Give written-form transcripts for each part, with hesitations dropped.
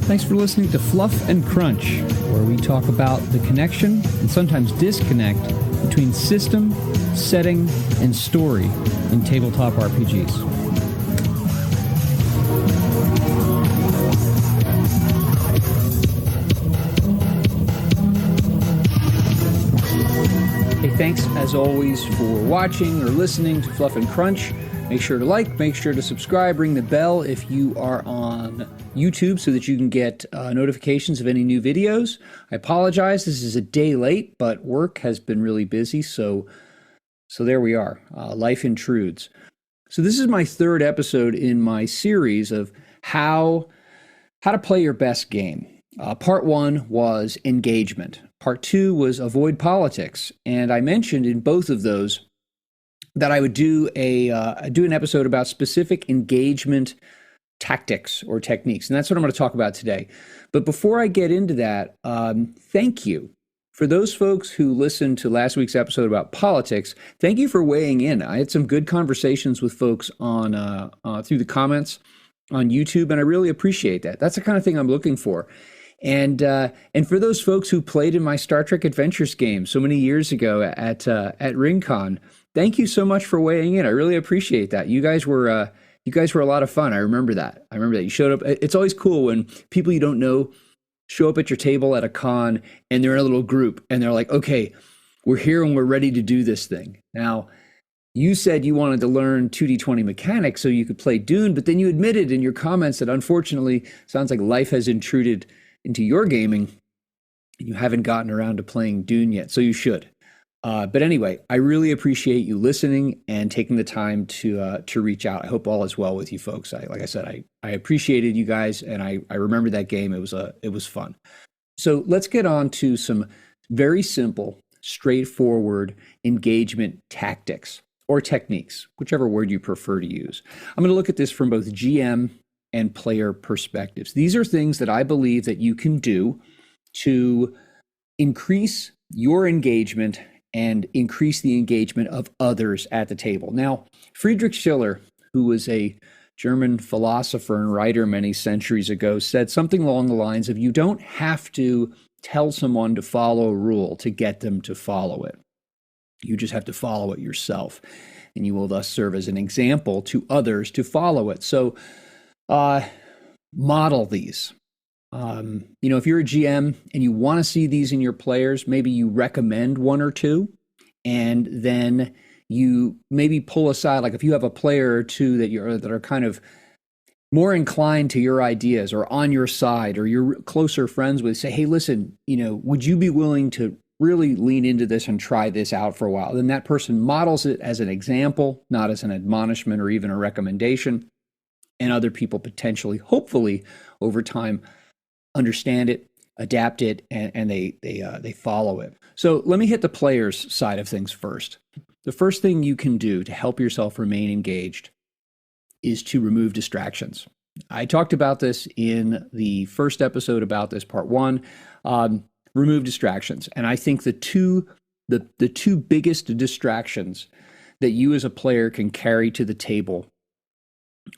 Thanks for listening to Fluff and Crunch, where we talk about the connection and sometimes disconnect between system, setting, and story in tabletop RPGs. Hey, thanks as always for watching or listening to Fluff and Crunch. Make sure to like, make sure to subscribe, ring the bell if you are on YouTube so that you can get notifications of any new videos. I apologize, this is a day late, but work has been really busy, so there we are. Life intrudes. So this is my third episode in my series of how to play your best game. Part one was engagement. Part two was avoid politics. And I mentioned in both of those that I would do an episode about specific engagement tactics or techniques. And that's what I'm going to talk about today. But before I get into that, thank you. For those folks who listened to last week's episode about politics, thank you for weighing in. I had some good conversations with folks on through the comments on YouTube, and I really appreciate that. That's the kind of thing I'm looking for. And for those folks who played in my Star Trek Adventures game so many years ago at RingCon, thank you so much for weighing in. I really appreciate that. You guys were a lot of fun. I remember that. You showed up. It's always cool when people you don't know show up at your table at a con and they're in a little group and they're like, okay, we're here and we're ready to do this thing. Now, you said you wanted to learn 2D20 mechanics so you could play Dune, but then you admitted in your comments that unfortunately, sounds like life has intruded into your gaming and you haven't gotten around to playing Dune yet, so you should. But anyway, I really appreciate you listening and taking the time to reach out. I hope all is well with you folks. Like I said, I appreciated you guys, and I remember that game. It was fun. So let's get on to some very simple, straightforward engagement tactics or techniques, whichever word you prefer to use. I'm going to look at this from both GM and player perspectives. These are things that I believe that you can do to increase your engagement and increase the engagement of others at the table. Now, Friedrich Schiller, who was a German philosopher and writer many centuries ago, said something along the lines of, you don't have to tell someone to follow a rule to get them to follow it. You just have to follow it yourself, and you will thus serve as an example to others to follow it. So model these. If you're a GM and you want to see these in your players, maybe you recommend one or two, and then you maybe pull aside, like if you have a player or two that are kind of more inclined to your ideas or on your side or you're closer friends with, say, hey, listen, would you be willing to really lean into this and try this out for a while? Then that person models it as an example, not as an admonishment or even a recommendation. And other people potentially, hopefully, over time, understand it, adapt it, and they follow it. So let me hit the player's side of things first. The first thing you can do to help yourself remain engaged is to remove distractions. I talked about this in the first episode about this, part one. Remove distractions. And I think the two biggest distractions that you as a player can carry to the table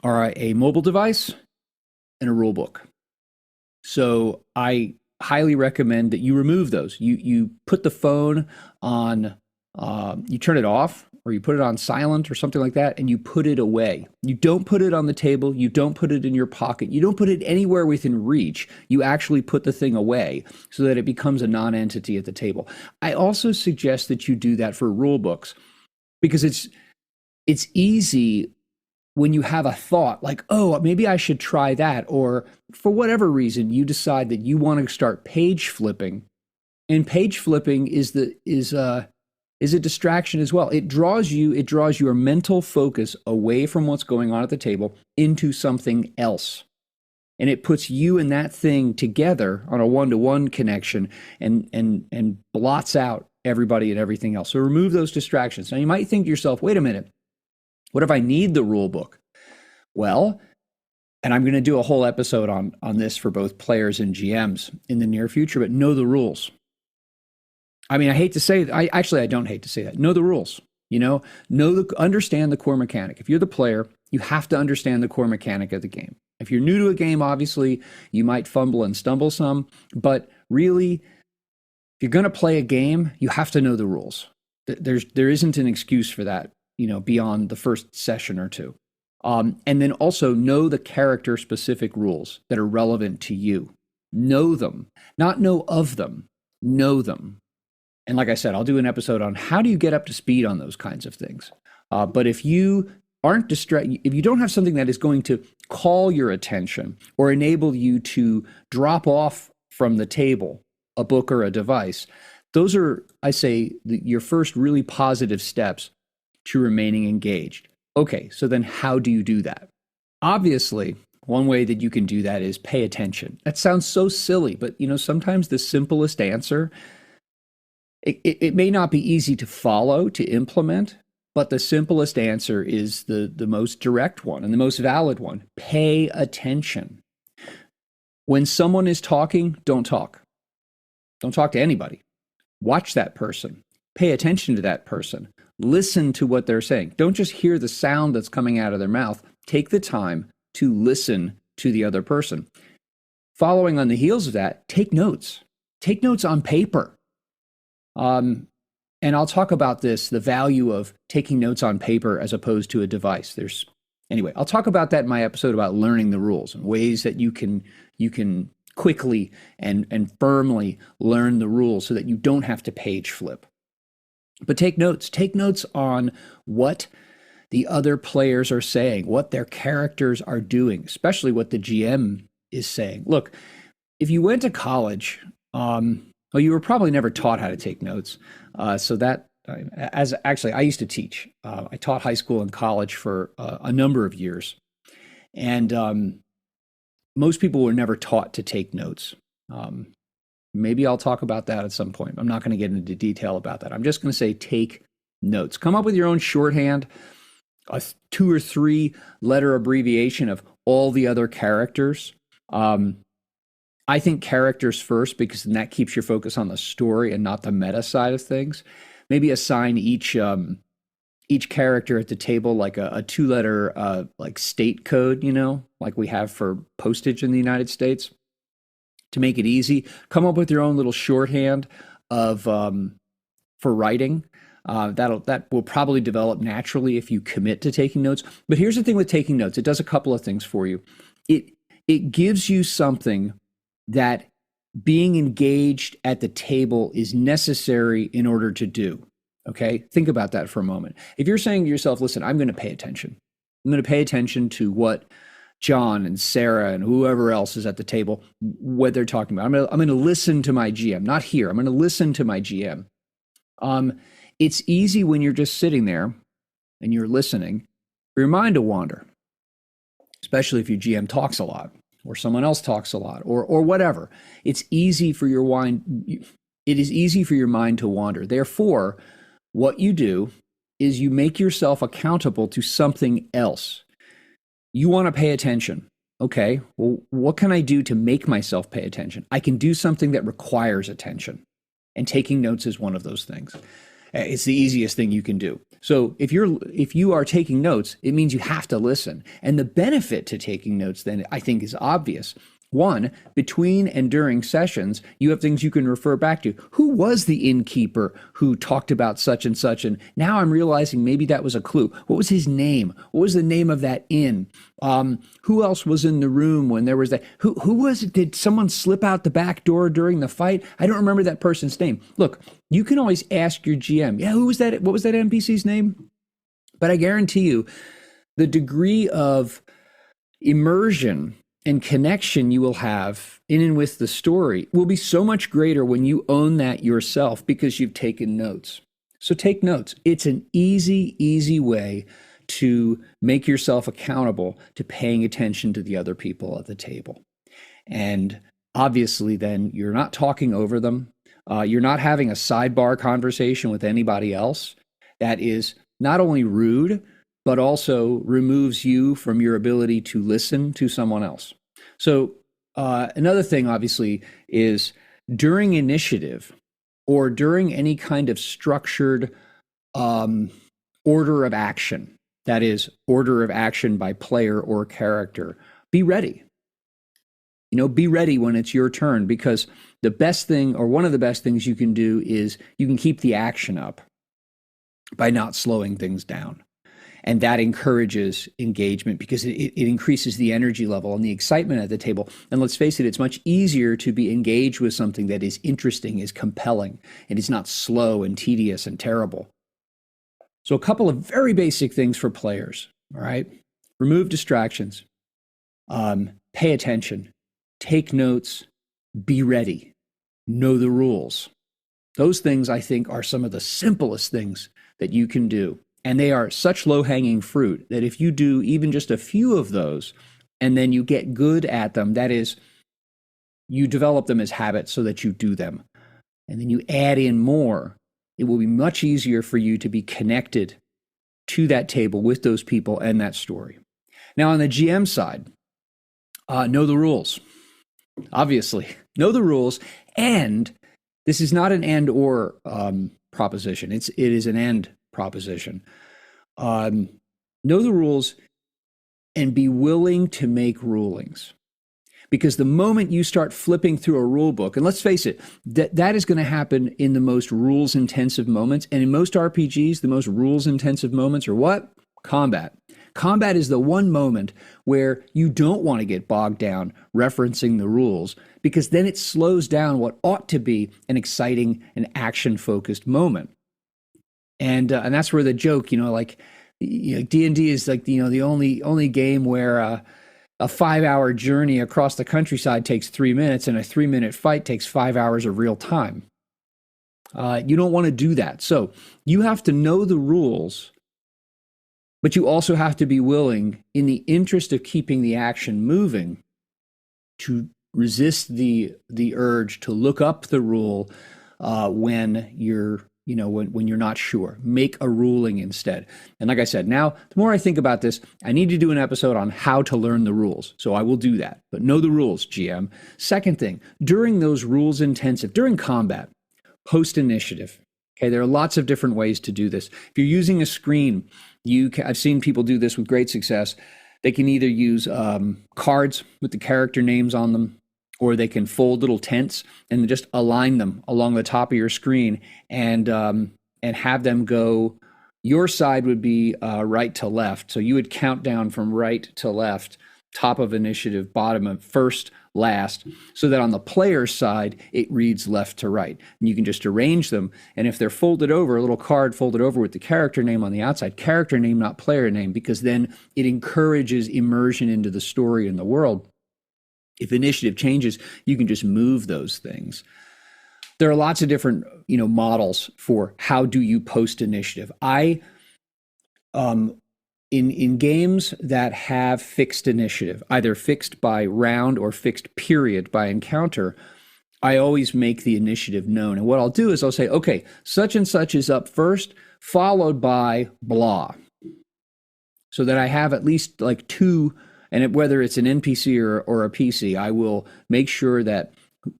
are a mobile device and a rule book. So I highly recommend that you remove those. You put the phone on, you turn it off, or you put it on silent or something like that, and you put it away. You don't put it on the table. You don't put it in your pocket. You don't put it anywhere within reach. You actually put the thing away so that it becomes a non-entity at the table. I also suggest that you do that for rule books, because it's easy when you have a thought like, oh, maybe I should try that, or for whatever reason, you decide that you want to start page flipping, and page flipping is a distraction as well. It draws your mental focus away from what's going on at the table into something else. And it puts you and that thing together on a one-to-one connection and blots out everybody and everything else. So remove those distractions. Now you might think to yourself, wait a minute, what if I need the rule book? Well, and I'm going to do a whole episode on this for both players and GMs in the near future, but know the rules. I mean, I don't hate to say that. Know the rules. Understand the core mechanic. If you're the player, you have to understand the core mechanic of the game. If you're new to a game, obviously, you might fumble and stumble some, but really, if you're going to play a game, you have to know the rules. There isn't an excuse for that, beyond the first session or two. And then also know the character specific rules that are relevant to you. Know them, not know of them, know them. And like I said, I'll do an episode on how do you get up to speed on those kinds of things. But if you aren't distracted, if you don't have something that is going to call your attention or enable you to drop off from the table, a book or a device, those are, I say, your first really positive steps to remaining engaged. Okay, so then how do you do that? Obviously, one way that you can do that is pay attention. That sounds so silly, but sometimes the simplest answer, it may not be easy to follow, to implement, but the simplest answer is the most direct one and the most valid one. Pay attention. When someone is talking, don't talk. Don't talk to anybody. Watch that person. Pay attention to that person. Listen to what they're saying. Don't just hear the sound that's coming out of their mouth. Take the time to listen to the other person. Following on the heels of that, take notes. Take notes on paper. And I'll talk about this, the value of taking notes on paper as opposed to a device. Anyway, I'll talk about that in my episode about learning the rules and ways that you can quickly and firmly learn the rules so that you don't have to page flip. But take notes. Take notes on what the other players are saying, what their characters are doing, especially what the GM is saying. Look, if you went to college, well, you were probably never taught how to take notes. So that, I used to teach. I taught high school and college for a number of years. And most people were never taught to take notes. Maybe I'll talk about that at some point. I'm not going to get into detail about that. I'm just going to say take notes. Come up with your own shorthand, a 2 or 3 letter abbreviation of all the other characters. I think characters first because then that keeps your focus on the story and not the meta side of things. Maybe assign each character at the table like a 2-letter like state code, like we have for postage in the United States. To make it easy, come up with your own little shorthand of for writing. That will probably develop naturally if you commit to taking notes. But here's the thing with taking notes: it does a couple of things for you. It gives you something that being engaged at the table is necessary in order to do. Okay, think about that for a moment. If you're saying to yourself, "Listen, I'm going to pay attention. I'm going to pay attention to what John and Sarah and whoever else is at the table, what they're talking about. I'm going to listen to my GM, not here. I'm going to listen to my GM." It's easy when you're just sitting there and you're listening for your mind to wander, especially if your GM talks a lot or someone else talks a lot or whatever. It's easy for your mind. It is easy for your mind to wander. Therefore, what you do is you make yourself accountable to something else. You want to pay attention. Okay, well, what can I do to make myself pay attention? I can do something that requires attention. And taking notes is one of those things. It's the easiest thing you can do. So if you are taking notes, it means you have to listen. And the benefit to taking notes then, I think, is obvious. One, between and during sessions, you have things you can refer back to. Who was the innkeeper who talked about such and such? And now I'm realizing maybe that was a clue. What was his name? What was the name of that inn? Who else was in the room when there was that? Who was it? Did someone slip out the back door during the fight? I don't remember that person's name. Look, you can always ask your GM, yeah, who was that? What was that NPC's name? But I guarantee you, the degree of immersion and connection you will have in and with the story will be so much greater when you own that yourself because you've taken notes. So take notes. It's an easy way to make yourself accountable to paying attention to the other people at the table. And obviously then you're not talking over them. You're not having a sidebar conversation with anybody else. That is not only rude, but also removes you from your ability to listen to someone else. So another thing, obviously, is during initiative or during any kind of structured order of action, that is, order of action by player or character, be ready. Be ready when it's your turn, because the best thing, or one of the best things you can do, is you can keep the action up by not slowing things down. And that encourages engagement because it increases the energy level and the excitement at the table. And let's face it, it's much easier to be engaged with something that is interesting, is compelling, and is not slow and tedious and terrible. So a couple of very basic things for players, all right? Remove distractions, pay attention, take notes, be ready, know the rules. Those things, I think, are some of the simplest things that you can do. And they are such low-hanging fruit that if you do even just a few of those, and then you get good at them, that is, you develop them as habits so that you do them, and then you add in more, it will be much easier for you to be connected to that table with those people and that story. Now, on the GM side, know the rules. Obviously, know the rules, and this is not an and/or proposition. It is an and proposition. Know the rules and be willing to make rulings. Because the moment you start flipping through a rule book, and let's face it, that is going to happen in the most rules-intensive moments. And in most RPGs, the most rules-intensive moments are what? Combat. Combat is the one moment where you don't want to get bogged down referencing the rules, because then it slows down what ought to be an exciting and action-focused moment. And that's where the joke, D&D is like, the only game where a 5-hour journey across the countryside takes 3 minutes and a 3-minute fight takes 5 hours of real time. You don't want to do that. So you have to know the rules, but you also have to be willing, in the interest of keeping the action moving, to resist the urge to look up the rule when you're when you're not sure. Make a ruling instead. And like I said, now, the more I think about this, I need to do an episode on how to learn the rules. So I will do that. But know the rules, GM. Second thing, during those rules-intensive, during combat, post initiative. Okay, there are lots of different ways to do this. If you're using a screen, I've seen people do this with great success. They can either use cards with the character names on them, or they can fold little tents and just align them along the top of your screen and have them go. Your side would be right to left. So you would count down from right to left, top of initiative, bottom of first, last, so that on the player's side, it reads left to right. And you can just arrange them. And if they're folded over, a little card folded over with the character name on the outside, character name, not player name, because then it encourages immersion into the story and the world. If initiative changes, you can just move those things. There are lots of different, models for how do you post initiative. In games that have fixed initiative, either fixed by round or fixed period by encounter, I always make the initiative known. And what I'll do is I'll say, okay, such and such is up first, followed by blah. So that I have at least like two. And whether it's an NPC or a PC, I will make sure that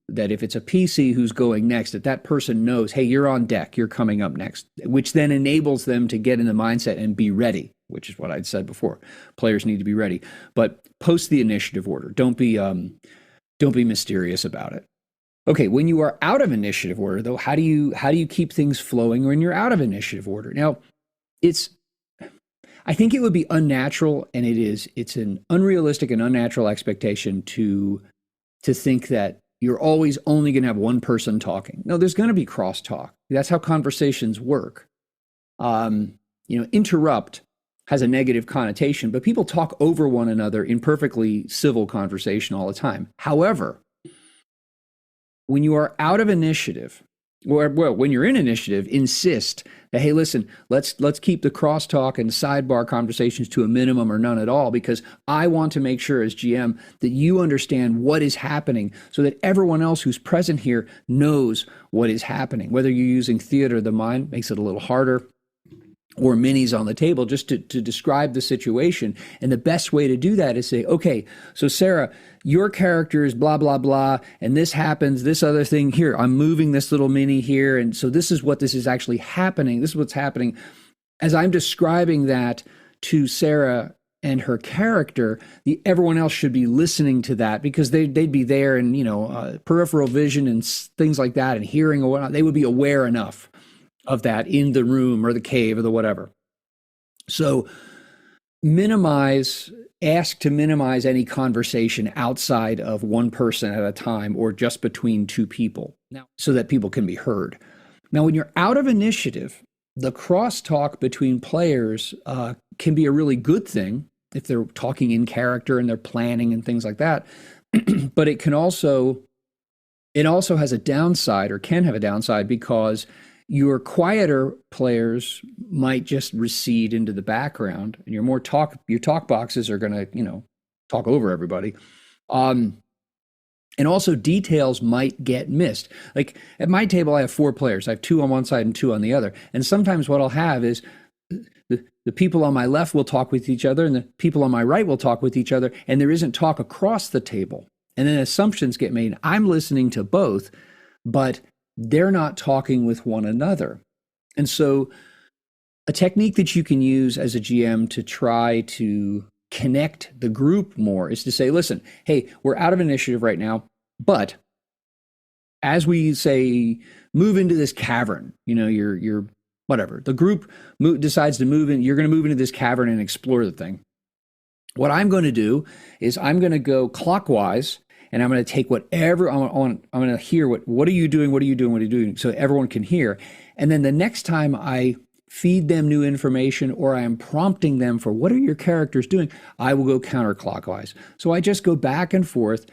if it's a PC who's going next, that person knows, hey, you're on deck, you're coming up next, which then enables them to get in the mindset and be ready, which is what I'd said before. Players need to be ready. But post the initiative order. Don't be mysterious about it. Okay, when you are out of initiative order, though, how do you keep things flowing when you're out of initiative order? Now, I think it would be unnatural, and it's an unrealistic and unnatural expectation to think that you're always only going to have one person talking. No, there's going to be crosstalk. That's how conversations work. Interrupt has a negative connotation, but people talk over one another in perfectly civil conversation all the time. However, when you are out of initiative, or when you're in initiative, insist that, hey, listen, let's keep the crosstalk and sidebar conversations to a minimum or none at all, because I want to make sure as GM that you understand what is happening so that everyone else who's present here knows what is happening. Whether you're using theater of the mind, makes it a little harder, or minis on the table, just to describe the situation. And the best way to do that is say, okay, so Sarah, your character is blah, blah, blah, and this happens, this other thing here, I'm moving this little mini here, and so this is what this is actually happening. This is what's happening. As I'm describing that to Sarah, and her character, everyone else should be listening to that because they'd be there and, peripheral vision and things like that and hearing or whatnot. They would be aware enough of that in the room or the cave or the whatever. So ask to minimize any conversation outside of one person at a time or just between two people now, so that people can be heard. Now, when you're out of initiative, the crosstalk between players can be a really good thing if they're talking in character and they're planning and things like that. But it also has a downside, or can have a downside, because your quieter players might just recede into the background, and your talk boxes are going to, talk over everybody. And also details might get missed. Like at my table, I have 4 players. I have 2 on one side and 2 on the other. And sometimes what I'll have is the people on my left will talk with each other and the people on my right will talk with each other. And there isn't talk across the table. And then assumptions get made. I'm listening to both, but they're not talking with one another. And so a technique that you can use as a GM to try to connect the group more is to say, listen, hey, we're out of initiative right now, but as we say, move into this cavern, you're whatever, the group decides to move in, you're going to move into this cavern and explore the thing. What I'm going to do is I'm going to go clockwise, and I'm going to take whatever I'm going to hear. What are you doing? What are you doing? What are you doing? So everyone can hear. And then the next time I feed them new information or I am prompting them for what are your characters doing, I will go counterclockwise. So I just go back and forth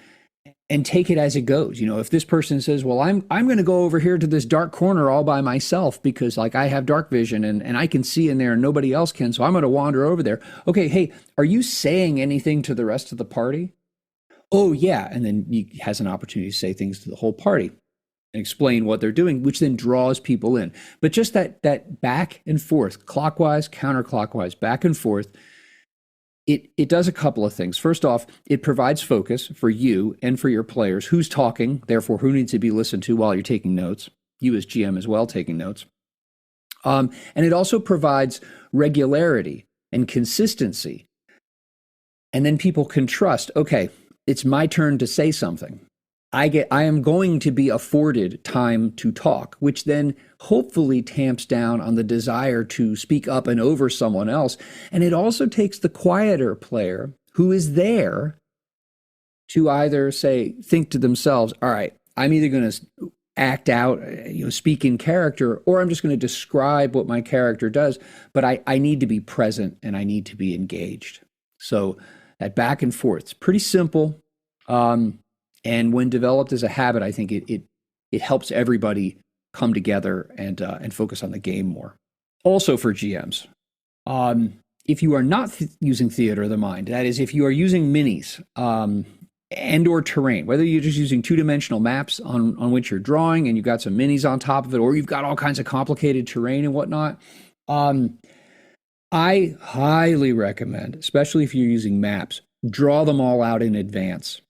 and take it as it goes. If this person says, well, I'm going to go over here to this dark corner all by myself because like I have dark vision and I can see in there and nobody else can, so I'm going to wander over there. Okay, hey, are you saying anything to the rest of the party? Oh, yeah. And then he has an opportunity to say things to the whole party and explain what they're doing, which then draws people in. But just that back and forth, clockwise, counterclockwise, back and forth, it does a couple of things. First off, it provides focus for you and for your players. Who's talking, therefore who needs to be listened to while you're taking notes. You as GM as well taking notes. And it also provides regularity and consistency. And then people can trust, okay, it's my turn to say something. I am going to be afforded time to talk, which then hopefully tamps down on the desire to speak up and over someone else. And it also takes the quieter player who is there to either think to themselves, all right, I'm either going to act out, speak in character, or I'm just going to describe what my character does, but I need to be present and I need to be engaged. So that back and forth, it's pretty simple. And when developed as a habit, I think it helps everybody come together and focus on the game more. Also for GMs, if you are not using theater of the mind, that is, if you are using minis and or terrain, whether you're just using 2-dimensional maps on which you're drawing and you've got some minis on top of it, or you've got all kinds of complicated terrain and whatnot, I highly recommend, especially if you're using maps, draw them all out in advance.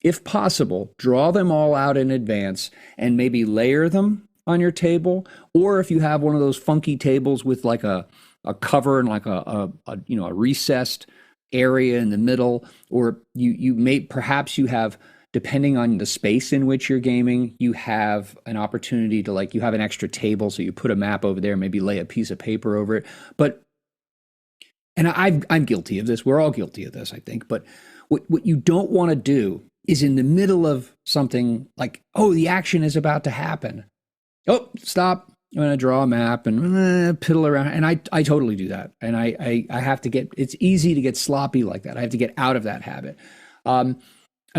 If possible, draw them all out in advance and maybe layer them on your table. Or if you have one of those funky tables with like a cover and like a recessed area in the middle, or perhaps you have, depending on the space in which you're gaming, you have an opportunity to you have an extra table, so you put a map over there, maybe lay a piece of paper over it. And I'm guilty of this. We're all guilty of this, I think. But what you don't want to do is in the middle of something like, oh, the action is about to happen. Oh, stop. I'm going to draw a map and piddle around. And I totally do that. And I have to it's easy to get sloppy like that. I have to get out of that habit. I've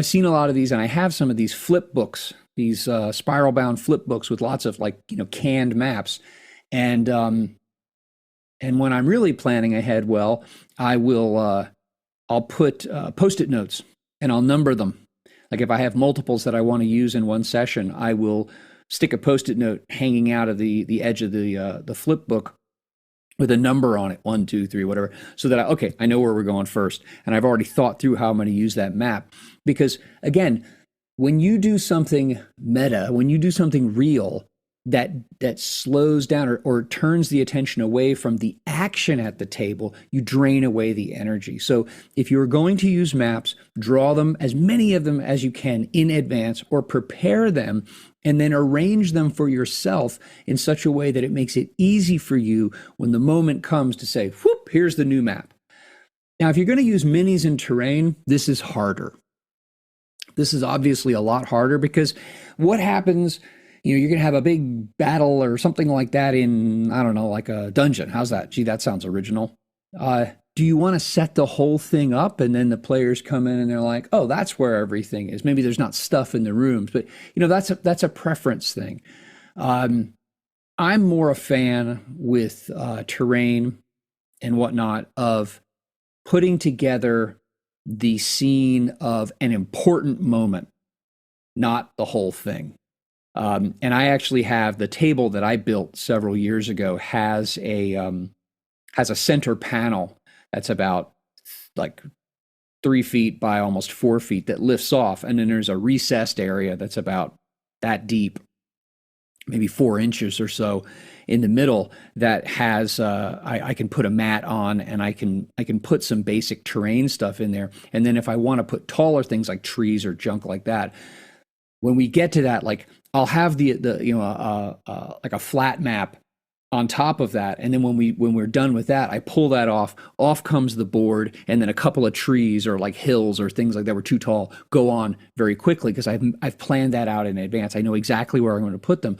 seen a lot of these, and I have some of these flip books, these spiral bound flip books with lots of canned maps. And when I'm really planning ahead, well, I'll put Post-it notes and I'll number them. Like if I have multiples that I want to use in one session, I will stick a Post-it note hanging out of the edge of the flip book with a number on it, 1, 2, 3, whatever, so that I know where we're going first. And I've already thought through how I'm going to use that map. Because again, when you do something meta, when you do something real, that slows down or turns the attention away from the action at the table, you drain away the energy. So if you're going to use maps, draw them, as many of them as you can in advance, or prepare them and then arrange them for yourself in such a way that it makes it easy for you when the moment comes to say, whoop, here's the new map. Now, if you're going to use minis in terrain, this is harder. This is obviously a lot harder because what happens, you're going to have a big battle or something like that in, I don't know, like a dungeon. How's that? Gee, that sounds original. Do you want to set the whole thing up and then the players come in and they're like, oh, that's where everything is. Maybe there's not stuff in the rooms, but that's a preference thing. I'm more a fan with terrain and whatnot of putting together the scene of an important moment, not the whole thing. And I actually have the table that I built several years ago has a center panel that's about like 3 feet by almost 4 feet that lifts off, and then there's a recessed area that's about that deep, maybe 4 inches or so in the middle that has I can put a mat on, and I can put some basic terrain stuff in there. And then if I want to put taller things like trees or junk like that, when we get to that, like I'll have the like a flat map on top of that, and then when we're done with that, I pull that off. Off comes the board, and then a couple of trees or like hills or things like that were too tall go on very quickly because I've planned that out in advance. I know exactly where I'm going to put them.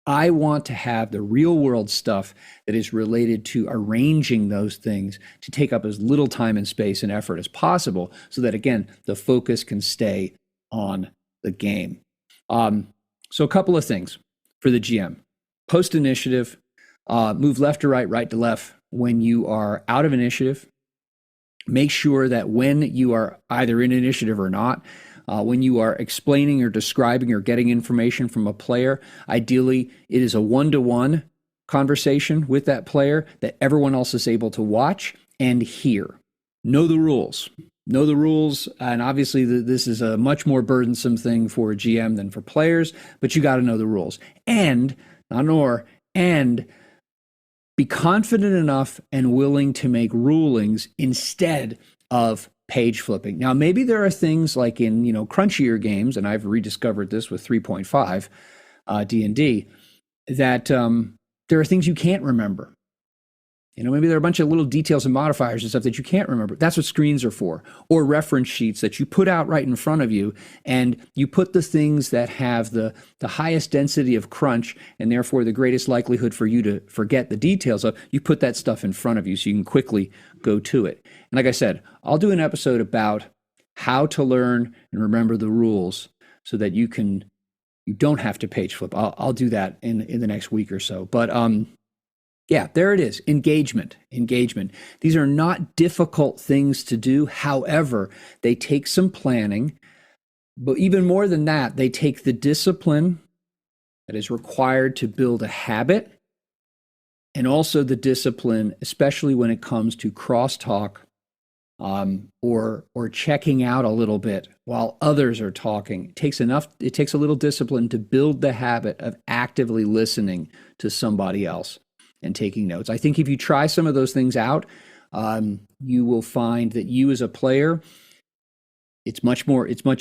I want to have the real world stuff that is related to arranging those things to take up as little time and space and effort as possible, so that again the focus can stay on the game. So a couple of things for the GM: post initiative. Move left to right, right to left when you are out of initiative. Make sure that when you are either in initiative or not, when you are explaining or describing or getting information from a player, ideally it is a one-to-one conversation with that player that everyone else is able to watch and hear. Know the rules. Know the rules, and obviously this is a much more burdensome thing for a GM than for players, but you got to know the rules. And, and be confident enough and willing to make rulings instead of page flipping. Now, maybe there are things like in, crunchier games, and I've rediscovered this with 3.5 D&D, that there are things you can't remember. Maybe there are a bunch of little details and modifiers and stuff that you can't remember. That's what screens are for. Or reference sheets that you put out right in front of you, and you put the things that have the highest density of crunch and therefore the greatest likelihood for you to forget the details of, you put that stuff in front of you so you can quickly go to it. And like I said, I'll do an episode about how to learn and remember the rules so that you don't have to page flip. I'll do that in the next week or so. But yeah, there it is. Engagement. These are not difficult things to do. However, they take some planning. But even more than that, they take the discipline that is required to build a habit, and also the discipline, especially when it comes to crosstalk or checking out a little bit while others are talking. It takes a little discipline to build the habit of actively listening to somebody else and taking notes. I think if you try some of those things out, you will find that you as a player, it's much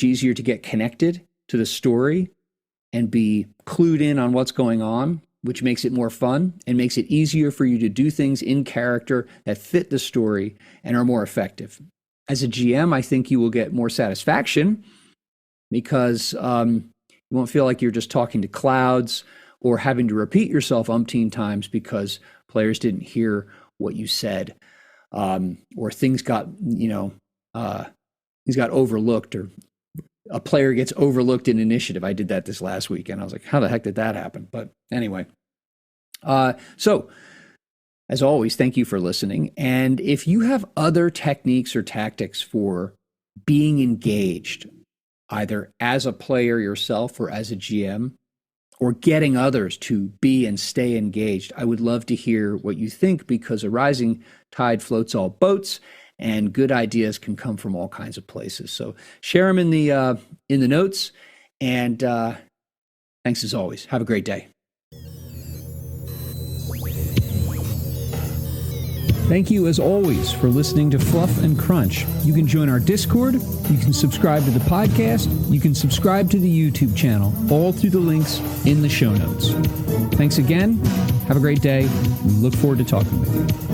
easier to get connected to the story and be clued in on what's going on, which makes it more fun and makes it easier for you to do things in character that fit the story and are more effective. As a GM, I think you will get more satisfaction because you won't feel like you're just talking to clouds or having to repeat yourself umpteen times because players didn't hear what you said, or things got overlooked, or a player gets overlooked in initiative. I did that this last week, and I was like, how the heck did that happen? But anyway, so as always, thank you for listening. And if you have other techniques or tactics for being engaged, either as a player yourself or as a GM, or getting others to be and stay engaged, I would love to hear what you think, because a rising tide floats all boats, and good ideas can come from all kinds of places. So share them in the notes, and thanks as always. Have a great day. Thank you, as always, for listening to Fluff and Crunch. You can join our Discord. You can subscribe to the podcast. You can subscribe to the YouTube channel, all through the links in the show notes. Thanks again. Have a great day. We look forward to talking with you.